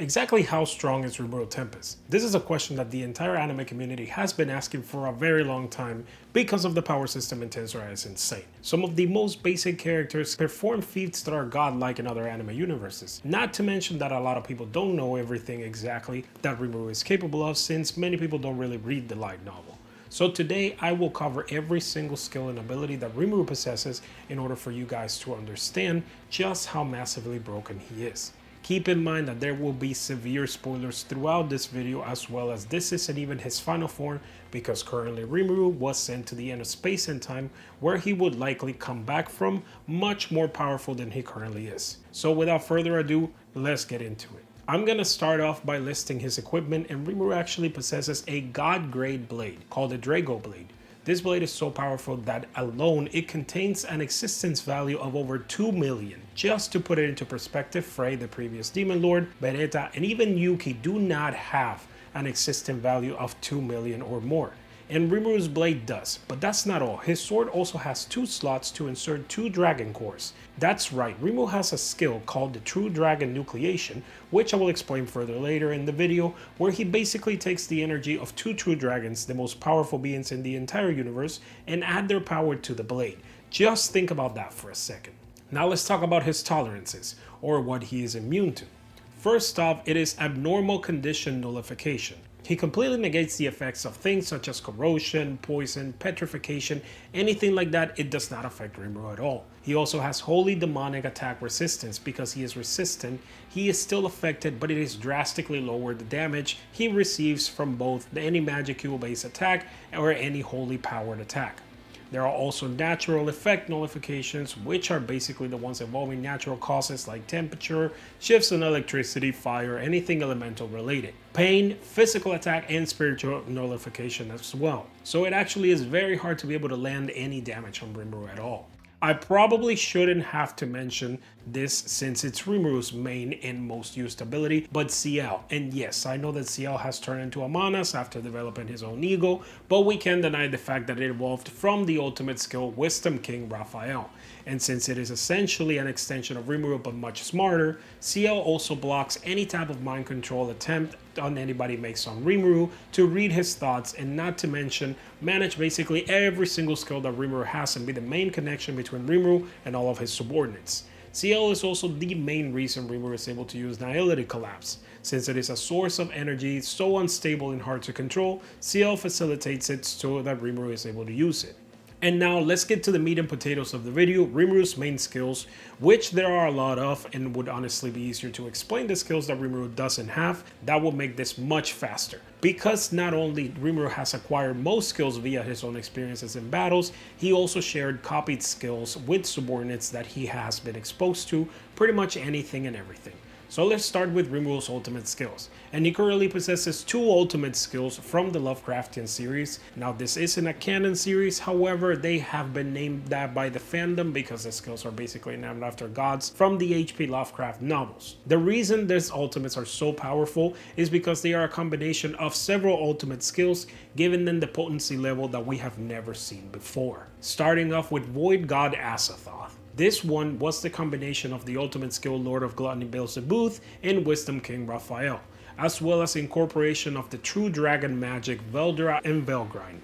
Exactly how strong is Rimuru Tempest? This is a question that the entire anime community has been asking for a very long time because of the power system in Tensura is insane. Some of the most basic characters perform feats that are godlike in other anime universes. Not to mention that a lot of people don't know everything exactly that Rimuru is capable of, since many people don't really read the light novel. So today I will cover every single skill and ability that Rimuru possesses in order for you guys to understand just how massively broken he is. Keep in mind that there will be severe spoilers throughout this video, as well as this isn't even his final form, because currently Rimuru was sent to the end of space and time, where he would likely come back from much more powerful than he currently is. So without further ado, let's get into it. I'm gonna start off by listing his equipment, and Rimuru actually possesses a god grade blade called the Drago Blade. This blade is so powerful that alone it contains an existence value of over 2 million. Just to put it into perspective, Frey, the previous Demon Lord, Beretta, and even Yuki do not have an existence value of 2 million or more. And Rimuru's blade does, but that's not all. His sword also has 2 slots to insert 2 dragon cores. That's right, Rimuru has a skill called the True Dragon Nucleation, which I will explain further later in the video, where he basically takes the energy of 2 true dragons, the most powerful beings in the entire universe, and add their power to the blade. Just think about that for a second. Now let's talk about his tolerances, or what he is immune to. First off, it is abnormal condition nullification. He completely negates the effects of things such as corrosion, poison, petrification, anything like that. It does not affect Rimuru at all. He also has wholly demonic attack resistance. Because he is resistant, he is still affected, but it is drastically lower the damage he receives from both any magic cube based attack or any wholly powered attack. There are also natural effect nullifications, which are basically the ones involving natural causes like temperature, shifts in electricity, fire, anything elemental related. Pain, physical attack, and spiritual nullification as well. So it actually is very hard to be able to land any damage on Rimuru at all. I probably shouldn't have to mention this since it's Rimuru's main and most used ability, but Ciel. And yes, I know that Ciel has turned into a Manas after developing his own ego, but we can't deny the fact that it evolved from the ultimate skill Wisdom King Raphael. And since it is essentially an extension of Rimuru but much smarter, Ciel also blocks any type of mind control attempt on anybody makes on Rimuru to read his thoughts, and not to mention manage basically every single skill that Rimuru has and be the main connection between Rimuru and all of his subordinates. Ciel is also the main reason Rimuru is able to use Nihility Collapse. Since it is a source of energy so unstable and hard to control, Ciel facilitates it so that Rimuru is able to use it. And now let's get to the meat and potatoes of the video, Rimuru's main skills, which there are a lot of, and would honestly be easier to explain the skills that Rimuru doesn't have. That will make this much faster. Because not only Rimuru has acquired most skills via his own experiences in battles, he also shared copied skills with subordinates that he has been exposed to, pretty much anything and everything. So let's start with Rimuru's ultimate skills. And he currently possesses 2 ultimate skills from the Lovecraftian series. Now this isn't a canon series, however they have been named that by the fandom because the skills are basically named after gods from the H.P. Lovecraft novels. The reason these ultimates are so powerful is because they are a combination of several ultimate skills, giving them the potency level that we have never seen before. Starting off with Void God Asathoth. This one was the combination of the ultimate skill Lord of Gluttony Beelzebub and Wisdom King Raphael, as well as incorporation of the true dragon magic Veldra and Velgrind.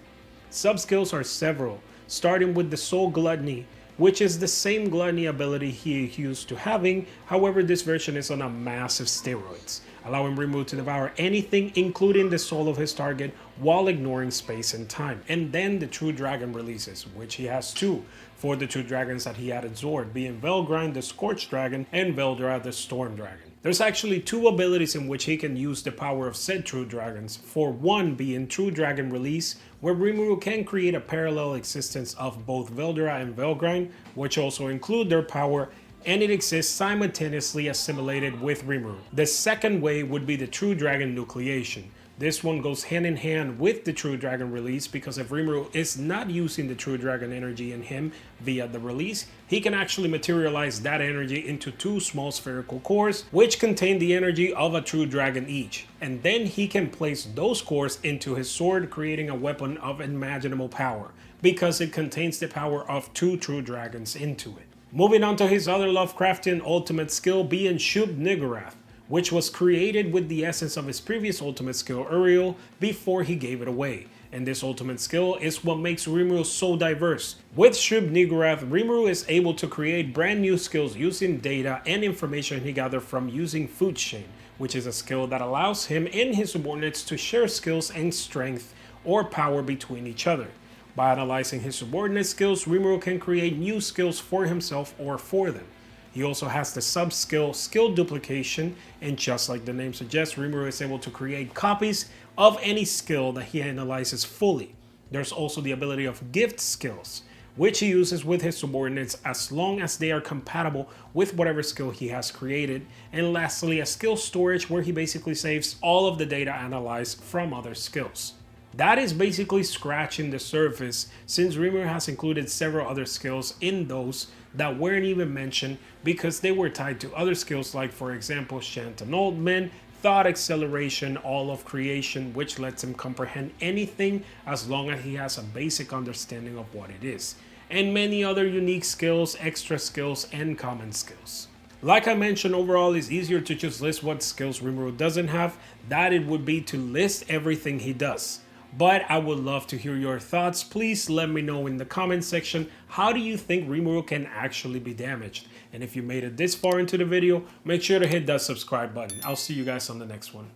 Sub-skills are several, starting with the Soul Gluttony, which is the same gluttony ability he used to having, however this version is on a massive steroids, allowing Rimuru to devour anything including the soul of his target while ignoring space and time. And then the True Dragon releases, which he has 2 for the 2 dragons that he had absorbed, being Velgrind the Scorched Dragon and Veldra the Storm Dragon. There's actually 2 abilities in which he can use the power of said True Dragons, for one being True Dragon Release, where Rimuru can create a parallel existence of both Veldra and Velgrind, which also include their power, and it exists simultaneously assimilated with Rimuru. The second way would be the True Dragon Nucleation. This one goes hand in hand with the True Dragon release, because if Rimuru is not using the True Dragon energy in him via the release, he can actually materialize that energy into 2 small spherical cores, which contain the energy of a True Dragon each. And then he can place those cores into his sword, creating a weapon of unimaginable power, because it contains the power of 2 True Dragons into it. Moving on to his other Lovecraftian ultimate skill being Shub Niggurath, which was created with the essence of his previous ultimate skill, Uriel, before he gave it away. And this ultimate skill is what makes Rimuru so diverse. With Shub Niggurath, Rimuru is able to create brand new skills using data and information he gathered from using Food Chain, which is a skill that allows him and his subordinates to share skills and strength or power between each other. By analyzing his subordinate skills, Rimuru can create new skills for himself or for them. He also has the sub-skill skill duplication, and just like the name suggests, Rimuru is able to create copies of any skill that he analyzes fully. There's also the ability of gift skills, which he uses with his subordinates as long as they are compatible with whatever skill he has created. And lastly, a skill storage where he basically saves all of the data analyzed from other skills. That is basically scratching the surface, since Rimuru has included several other skills in those that weren't even mentioned because they were tied to other skills like, for example, Shant Annulment, Thought Acceleration, All of Creation, which lets him comprehend anything as long as he has a basic understanding of what it is, and many other unique skills, extra skills, and common skills. Like I mentioned, overall it's easier to just list what skills Rimuru doesn't have than it would be to list everything he does. But I would love to hear your thoughts. Please let me know in the comment section, how do you think Rimuru can actually be damaged? And if you made it this far into the video, make sure to hit that subscribe button. I'll see you guys on the next one.